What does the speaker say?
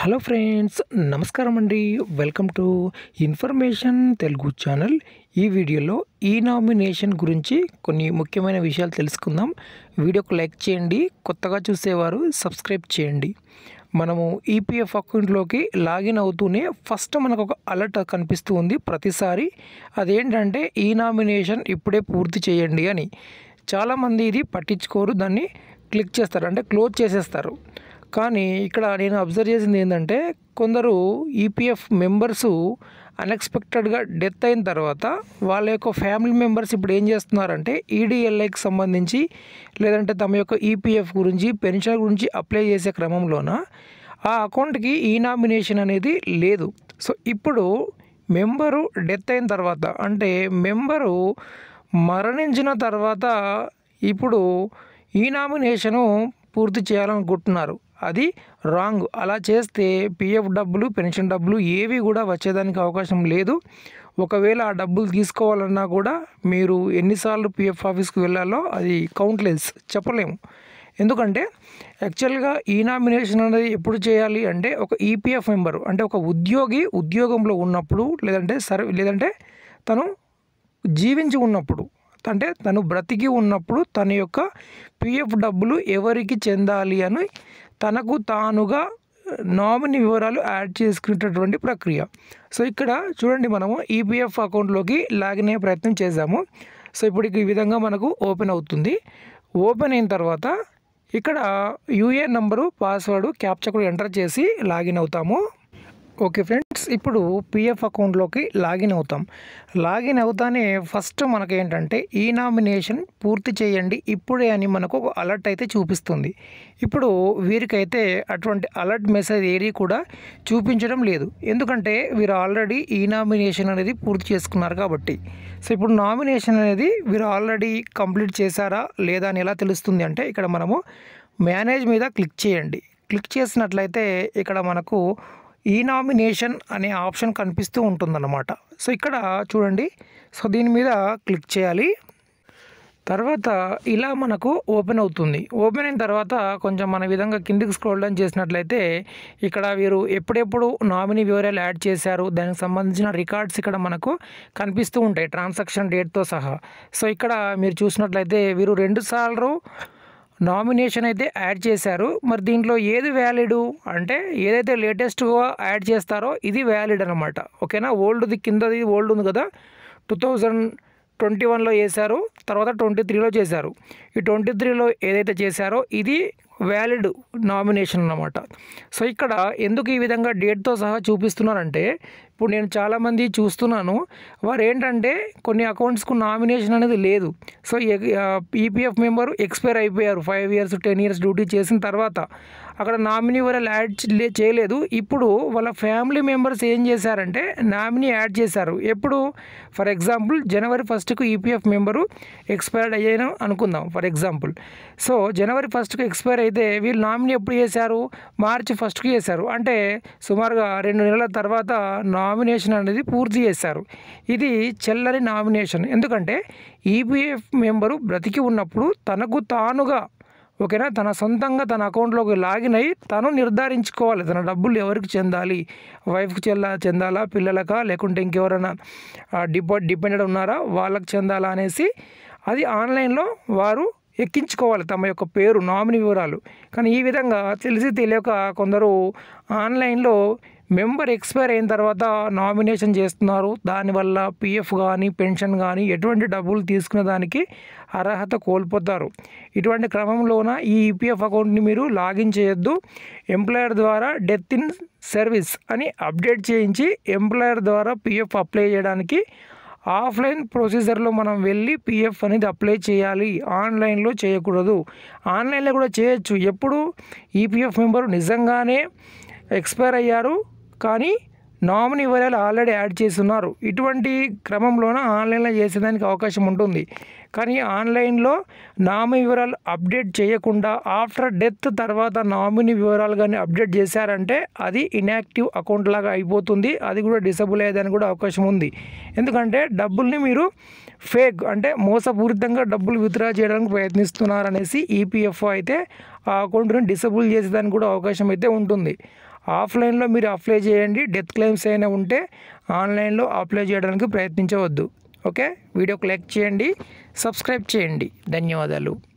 Hello friends, నమస్కారం అండి. Welcome to information Telugu channel. ఈ వీడియోలో ఈ నామినేషన్ గురించి కొన్ని ముఖ్యమైన విషయాలు తెలుసుకుందాం. వీడియోకు లైక్ చేయండి, కొత్తగా చూసేవారు సబ్స్క్రైబ్ చేయండి. మనము ఈపీఎఫ్ అకౌంట్లోకి లాగిన్ అవుతూనే ఫస్ట్ మనకు ఒక అలర్ట్ కనిపిస్తూ ఉంది ప్రతిసారి. అదేంటంటే ఈ నామినేషన్ ఇప్పుడే పూర్తి చేయండి అని. చాలామంది ఇది పట్టించుకోరు, దాన్ని క్లిక్ చేస్తారు, అంటే క్లోజ్ చేసేస్తారు. కానీ ఇక్కడ నేను అబ్జర్వ్ చేసింది ఏంటంటే, కొందరు ఈపీఎఫ్ మెంబర్సు అన్ఎక్స్పెక్టెడ్గా డెత్ అయిన తర్వాత వాళ్ళ యొక్క ఫ్యామిలీ మెంబర్స్ ఇప్పుడు ఏం చేస్తున్నారంటే ఈడీఎల్ఐకి సంబంధించి లేదంటే తమ యొక్క ఈపీఎఫ్ గురించి పెన్షన్ గురించి అప్లై చేసే క్రమంలోన ఆ అకౌంట్కి ఈ నామినేషన్ అనేది లేదు. సో ఇప్పుడు మెంబరు డెత్ అయిన తర్వాత, అంటే మెంబరు మరణించిన తర్వాత ఇప్పుడు ఈ నామినేషను పూర్తి చేయాలనుకుంటున్నారు. అది రాంగ్. అలా చేస్తే పిఎఫ్ డబ్బులు, పెన్షన్ డబ్బులు ఏవి కూడా వచ్చేదానికి అవకాశం లేదు. ఒకవేళ ఆ డబ్బులు తీసుకోవాలన్నా కూడా మీరు ఎన్నిసార్లు పిఎఫ్ ఆఫీస్కి వెళ్ళాలో అది కౌంట్లెస్, చెప్పలేము. ఎందుకంటే యాక్చువల్గా ఈ నామినేషన్ అనేది ఎప్పుడు చేయాలి అంటే, ఒక ఈపీఎఫ్ మెంబరు అంటే ఒక ఉద్యోగి ఉద్యోగంలో ఉన్నప్పుడు లేదంటే తను జీవించి ఉన్నప్పుడు, అంటే తను బ్రతికి ఉన్నప్పుడు తన యొక్క పిఎఫ్ డబ్బులు ఎవరికి చెందాలి అని తనకు తానుగా నామినీ వివరాలు యాడ్ చేసుకునేటటువంటి ప్రక్రియ. సో ఇక్కడ చూడండి, మనము ఈపీఎఫ్ అకౌంట్లోకి లాగిన్ అయ్యే ప్రయత్నం చేద్దాము. సో ఇప్పుడు ఈ విధంగా మనకు ఓపెన్ అవుతుంది. ఓపెన్ అయిన తర్వాత ఇక్కడ యూఏఎన్ నంబరు, పాస్వర్డ్, క్యాప్చా కూడా ఎంటర్ చేసి లాగిన్ అవుతాము. ఓకే ఫ్రెండ్స్, ఇప్పుడు పిఎఫ్ అకౌంట్లోకి లాగిన్ అవుతాం. లాగిన్ అవుతానే ఫస్ట్ మనకేంటంటే ఈ నామినేషన్ పూర్తి చేయండి ఇప్పుడే అని మనకు ఒక అలర్ట్ అయితే చూపిస్తుంది. ఇప్పుడు వీరికైతే అటువంటి అలర్ట్ మెసేజ్ ఏది కూడా చూపించడం లేదు. ఎందుకంటే వీరు ఆల్రెడీ ఈ నామినేషన్ అనేది పూర్తి చేసుకున్నారు కాబట్టి. సో ఇప్పుడు నామినేషన్ అనేది వీరు ఆల్రెడీ కంప్లీట్ చేశారా లేదా అని ఎలా తెలుస్తుంది అంటే, ఇక్కడ మనము మేనేజ్ మీద క్లిక్ చేయండి. క్లిక్ చేసినట్లయితే ఇక్కడ మనకు ఈ నామినేషన్ అనే ఆప్షన్ కనిపిస్తూ ఉంటుందన్నమాట. సో ఇక్కడ చూడండి, సో దీని మీద క్లిక్ చేయాలి. తర్వాత ఇలా మనకు ఓపెన్ అవుతుంది. ఓపెన్ అయిన తర్వాత కొంచెం మన విధంగా కిందికి స్క్రోల్ డౌన్ చేసినట్లయితే ఇక్కడ వీరు ఎప్పుడెప్పుడు నామినీ వివరాలు యాడ్ చేశారు దానికి సంబంధించిన రికార్డ్స్ ఇక్కడ మనకు కనిపిస్తూ ఉంటాయి, ట్రాన్సాక్షన్ డేట్తో సహా. సో ఇక్కడ మీరు చూసినట్లయితే వీరు 2 సార్లు నామినేషన్ అయితే యాడ్ చేశారు. మరి దీంట్లో ఏది వ్యాలిడ్ అంటే, ఏదైతే లేటెస్ట్గా యాడ్ చేస్తారో ఇది వ్యాలిడ్ అనమాట. ఓకేనా. ఓల్డ్ది కిందది ఓల్డ్ ఉంది కదా, 2021లో చేశారు, తర్వాత 23లో చేశారు. ఈ 23లో ఏదైతే చేశారో ఇది వ్యాలిడ్ నామినేషన్ అన్నమాట. సో ఇక్కడ ఎందుకు ఈ విధంగా డేట్తో సహా చూపిస్తున్నారంటే, ఇప్పుడు నేను చాలామంది చూస్తున్నాను, వారు ఏంటంటే కొన్ని అకౌంట్స్కు నామినేషన్ అనేది లేదు. సో ఈపీఎఫ్ మెంబరు ఎక్స్పైర్ అయిపోయారు, 5 years 10 years డ్యూటీ చేసిన తర్వాత అక్కడ నామినీ వివరాలు యాడ్ చేయలేదు. ఇప్పుడు వాళ్ళ ఫ్యామిలీ మెంబర్స్ ఏం చేశారంటే నామినీ యాడ్ చేశారు. ఎప్పుడు, ఫర్ ఎగ్జాంపుల్ January 1కు ఈపీఎఫ్ మెంబరు ఎక్స్పైర్డ్ అయ్యాను అనుకుందాం ఫర్ ఎగ్జాంపుల్. సో January 1కు ఎక్స్పైర్ అయితే వీళ్ళు నామినీ ఎప్పుడు చేశారు, March 1కు చేశారు. అంటే సుమారుగా 2 నెలల తర్వాత నామినేషన్ అనేది పూర్తి చేశారు. ఇది చెల్లని నామినేషన్. ఎందుకంటే ఈపీఎఫ్ మెంబరు బ్రతికి ఉన్నప్పుడు తనకు తానుగా, ఓకేనా, తన సొంతంగా తన అకౌంట్లోకి లాగిన్ అయ్యి తను నిర్ధారించుకోవాలి తన డబ్బులు ఎవరికి చెందాలి, వైఫ్కి చెందాలా, పిల్లలకా, లేకుంటే ఇంకెవరైనా డిపెండెంట్ ఉన్నారా వాళ్ళకి చెందాలా అనేసి అది ఆన్లైన్లో వారు ఎక్కించుకోవాలి తమ యొక్క పేరు, నామినీ వివరాలు. కానీ ఈ విధంగా తెలిసి తెలియక కొందరు ఆన్లైన్లో మెంబర్ ఎక్స్పైర్ అయిన తర్వాత నామినేషన్ చేస్తున్నారు. దానివల్ల పిఎఫ్ కానీ పెన్షన్ కానీ ఎటువంటి డబ్బులు తీసుకునే దానికి అర్హత కోల్పోతారు. ఇటువంటి క్రమంలోన ఈ ఈపీఎఫ్ అకౌంట్ని మీరు లాగిన్ చేయొద్దు. ఎంప్లాయర్ ద్వారా డెత్ ఇన్ సర్వీస్ అని అప్డేట్ చేయించి ఎంప్లాయర్ ద్వారా పిఎఫ్ అప్లై చేయడానికి ఆఫ్లైన్ ప్రొసీజర్లో మనం వెళ్ళి పిఎఫ్ అనేది అప్లై చేయాలి, ఆన్లైన్లో చేయకూడదు. ఆన్లైన్లో కూడా చేయొచ్చు. ఎప్పుడు ఈపీఎఫ్ మెంబరు నిజంగానే ఎక్స్పైర్ అయ్యారు కానీ నామినీ వివరాలు ఆల్రెడీ యాడ్ చేస్తున్నారు, ఇటువంటి క్రమంలోన ఆన్లైన్లో చేసేదానికి అవకాశం ఉంటుంది. కానీ ఆన్లైన్లో నామినీ వివరాలు అప్డేట్ చేయకుండా ఆఫ్టర్ డెత్ తర్వాత నామినీ వివరాలు కానీ అప్డేట్ చేశారంటే అది ఇన్యాక్టివ్ అకౌంట్ లాగా అయిపోతుంది. అది కూడా డిసేబుల్ అయ్యేదానికి కూడా అవకాశం ఉంది. ఎందుకంటే డబ్బుల్ని మీరు ఫేక్, అంటే మోసపూరితంగా డబ్బులు విత్డ్రా చేయడానికి ప్రయత్నిస్తున్నారనేసి ఈపీఎఫ్ఓ అయితే ఆ అకౌంట్ని డిసేబుల్ చేసేదానికి కూడా అవకాశం అయితే ఉంటుంది. ఆఫ్లైన్లో మీరు అప్లై చేయండి. డెత్ క్లెయిమ్స్ అయినా ఉంటే ఆన్లైన్లో అప్లై చేయడానికి ప్రయత్నించవద్దు. ఓకే, వీడియోకి లైక్ చేయండి, సబ్స్క్రైబ్ చేయండి. ధన్యవాదాలు.